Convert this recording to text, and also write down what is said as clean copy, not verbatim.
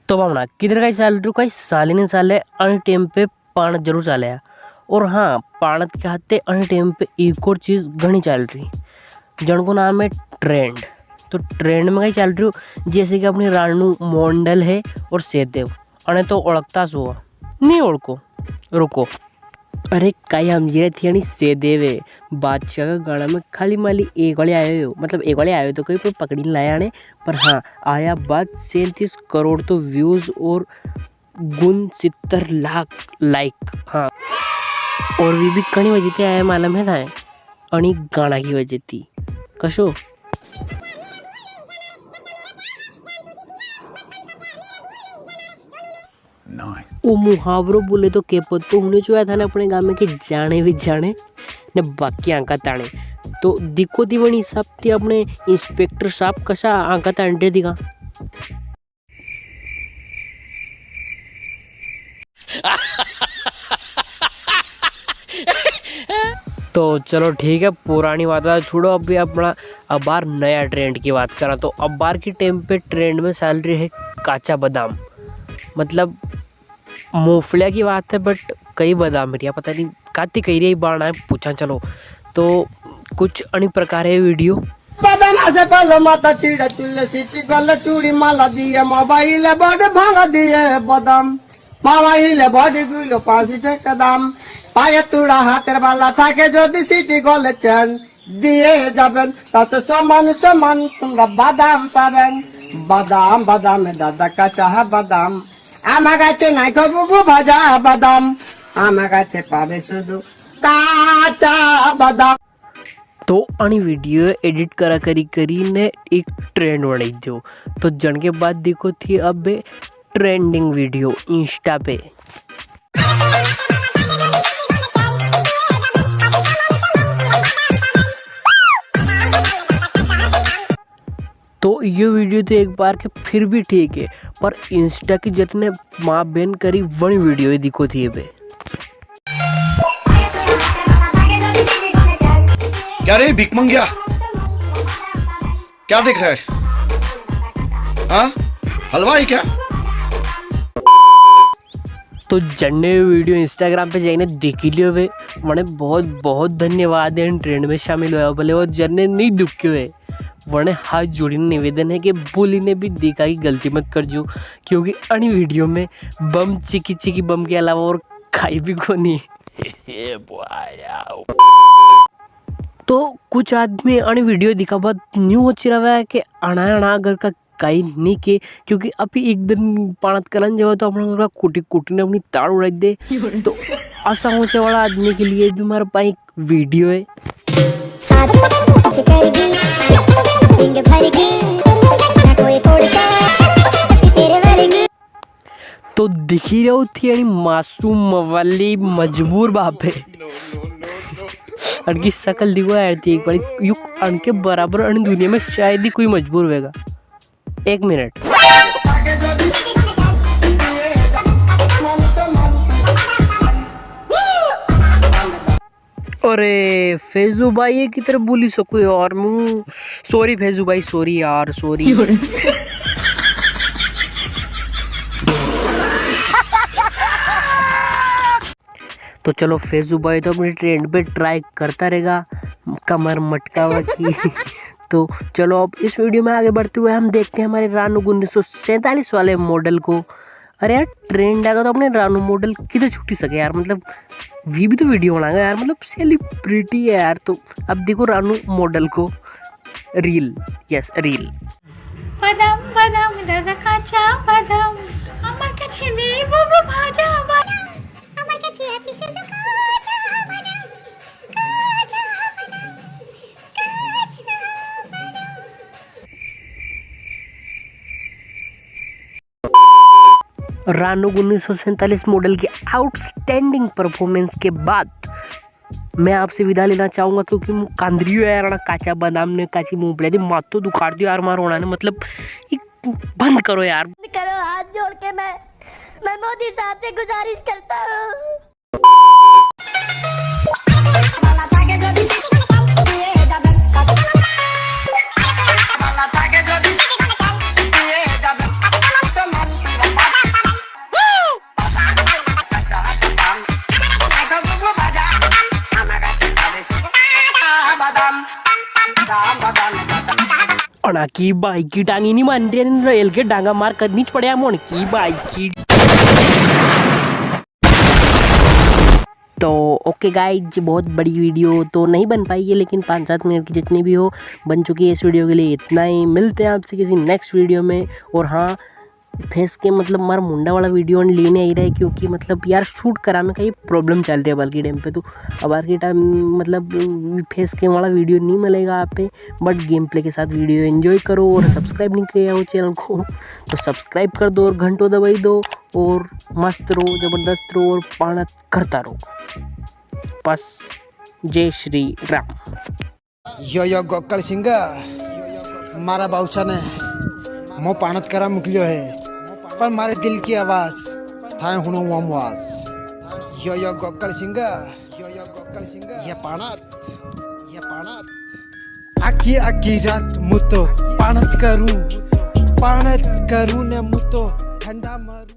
तो भावना किधर का चाल रही काही साली ने चाले आणि टाइम पे पाणत जरूर चाले और हाँ पाणत के हाथे आणि टाइम पे एक और चीज़ घनी चल रही जनको नाम है ट्रेंड। तो ट्रेंड में कहीं चल रही हो जैसे कि अपनी रानू मोंडल है और सहदेव अने तो ओळखता हुआ नहीं ओळखो रुको अरे कई हम जी थी यानी सहदेव है बादशाह का गाना में खाली माली एक वाले आए हो मतलब एक वाले आए हो तो कोई पर पकड़ी लाया ने पर हाँ आया बात 37 करोड़ तो व्यूज़ और 69 लाख लाइक हाँ और भी कणी वजह थी आया मालूम है था आणि गाना की वजह थी कशो वो मुहावरो बोले तो के तो होने चाहिए था ना अपने गाँव में कि जाने भी जाने ने बाकी आंका ताने तो दिक्को थी वनी हिसाब थी अपने इंस्पेक्टर साहब कसा आंका तांडे दिखा तो चलो ठीक है पुरानी बात छोड़ो अभी अपना अब बार नया ट्रेंड की बात करा तो अब बार की टाइम पे ट्रेंड में चल रही है काचा बादाम मतलब मूंगफलिया की बात है बट कई बादाम रिया पता नहीं काती कही रही बाण है पूछा चलो तो कुछ अन्य प्रकार है वीडियो बादाम से पहले माता चीड़ा चुल्ले सीटी गले चूड़ी माला दिए मोबाइल बड़ भांगा दिए बादाम मोबाइल बड़ी गुलो 5 টাকা দাম पाए तुड़ा हाथेर वाला থাকে যদি সিটি গলে চেন দিয়ে যাবেন তাতে সমান সমান তোমরা বাদাম পাবেন বাদাম বাদাম দাদা কাঁচা বাদাম আমার কাছে নাই কবু ভাজা বাদাম আমার কাছে পাবে শুধু কাঁচা বাদাম। तो आणि वीडियो एडिट करा करी ने एक ट्रेंड बनाई दो तो जन के बाद देखो थी अब ट्रेंडिंग वीडियो इंस्टा पे तो ये वीडियो तो एक बार के फिर भी ठीक है पर इंस्टा की जितने माँ बहन करी वही वीडियो ही दिखो थी बे क्या रे भिख मंगिया क्या देख रहा है हाँ हलवाई क्या तो जन्ने वीडियो इंस्टाग्राम पे जाइए देखी लियो वे मने बहुत बहुत धन्यवाद है इन ट्रेंड में शामिल हुआ भले वो जन्ने नहीं दुखे हुए वने हाथ जोड़ने निवेदन है कि बोली ने भी देखा कि गलती मत कर जो क्योंकि अन्य वीडियो में बम चिकी चिकी बम के अलावा और खाई भी को नहीं तो कुछ आदमी अन्य वीडियो दिखा बहुत न्यू हो रहा है कि अना अना अगर का कहीं नहीं के क्योंकि अभी एक दिन पाणत कलन जब तो अपना कोटी कोटी ने अपनी ताड़ उड़ा दे तो ऐसा होने वाला आदमी के लिए भी हमारे पास एक वीडियो है तो दिखी रही थी यानी मासूम वाली मजबूर बाप है अनकी शकल दिखो यार थी एक बार युग अनके बराबर अन दुनिया में शायद ही कोई मजबूर होगा। 1 मिनट अरे फैजू भाई ये की तरह बोली सको यार मुँह सॉरी फैजू भाई सॉरी यार सॉरी तो चलो फैजू भाई तो अपनी ट्रेंड पे ट्राई करता रहेगा कमर मटकावा की तो चलो अब इस वीडियो में आगे बढ़ते हुए हम देखते हैं हमारे रानू 1947 वाले मॉडल को। अरे यार ट्रेंड आएगा तो अपने रानू मॉडल किधर छूटी सके यार मतलब भी तो वीडियो बनाएगा यार मतलब सेलिब्रिटी है यार। तो अब देखो रानू मॉडल को रील यस रील बादाम बादाम दादा काचा बादाम আমার কাছে নেই বাবু ভাজা বাদাম আমার কাছে আছে শুধু কাঁচা বাদাম কাঁচা বাদাম কাঁচা बादाम। रानू 1947 मॉडल की आउटस्टैंडिंग परफॉर्मेंस के बाद मैं आपसे विदा लेना चाहूँगा क्योंकि मुँह कांद्रियो है यार काचा बादाम ने काची मूंगफली थी माथ तो दुखाड़ दियो यार मार होना ने मतलब बंद करो यार करो हाथ जोड़ के मैं मोदी साहब से गुजारिश करता हूँ। अना की बाइक की टांगी नहीं मान रही है, रेल के डांगा मार करनी पड़े मोन की बाइक की। तो ओके गाइज, बहुत बड़ी वीडियो तो नहीं बन पाई है, लेकिन 5-7 मिनट की जितनी भी हो बन चुकी है इस वीडियो के लिए। इतना ही, मिलते हैं आपसे किसी नेक्स्ट वीडियो में। और हाँ, फेस के मतलब मार मुंडा वाला वीडियो लेने आई रहा है, क्योंकि मतलब यार शूट करा में कहीं प्रॉब्लम चल रही है बाल के टाइम पे। तो अब बाल के टाइम मतलब फेस के वाला वीडियो नहीं मिलेगा आप पे, बट गेम प्ले के साथ वीडियो एंजॉय करो। और सब्सक्राइब नहीं किया हो चैनल को तो सब्सक्राइब कर दो और घंटों दबाई दो, और मस्त रहो, ज़बरदस्त रहो और पाणत करता रहो बस। जय श्री राम। यो गोकल सिंह मारा बाउचा ने मो पाणत करा मुकलियो है, पर मारे दिल की आवाज थाए हुनो आवाज। यो गोकल सिंह ये पाणत आकी रात मुतो पाणत करूं ने मुतो ठंडा मारू।